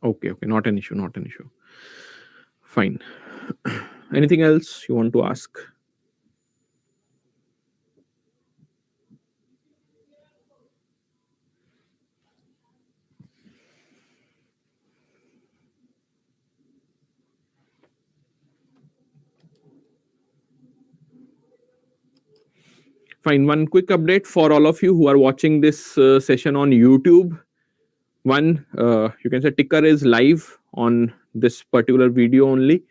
Okay, not an issue. Fine. Anything else you want to ask? Fine. One quick update for all of you who are watching this session on YouTube. One, you can say ticker is live on this particular video only.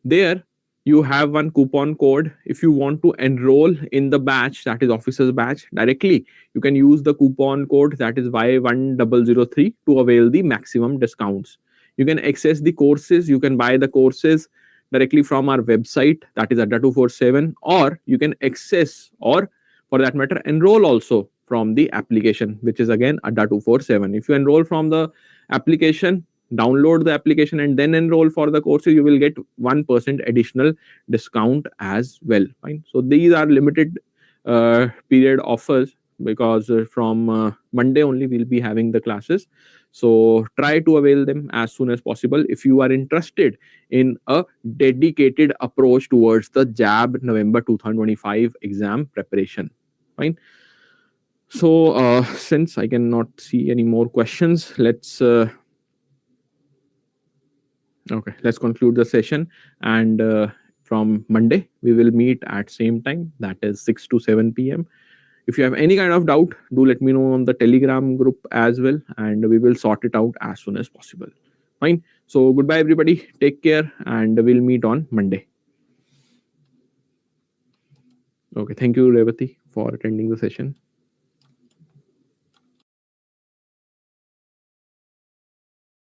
There you have one coupon code. If you want to enroll in the batch, that is officers batch, directly, you can use the coupon code, that is Y1003, to avail the maximum discounts. You can access the courses, you can buy the courses directly from our website, that is Adda247, or you can access, or for that matter, enroll also from the application, which is again Adda247. If you enroll from the application, download the application and then enroll for the courses, you will get 1% additional discount as well. Fine. So these are limited period offers, because from Monday only we'll be having the classes. So try to avail them as soon as possible if you are interested in a dedicated approach towards the JAIIB November 2025 exam preparation. Fine. So since I cannot see any more questions, let's conclude the session. And from Monday we will meet at same time, that is 6 to 7 p.m. If you have any kind of doubt, do let me know on the Telegram group as well, and we will sort it out as soon as possible. Fine. So goodbye everybody, take care, and we'll meet on Monday. Okay, thank you Revati for attending the session.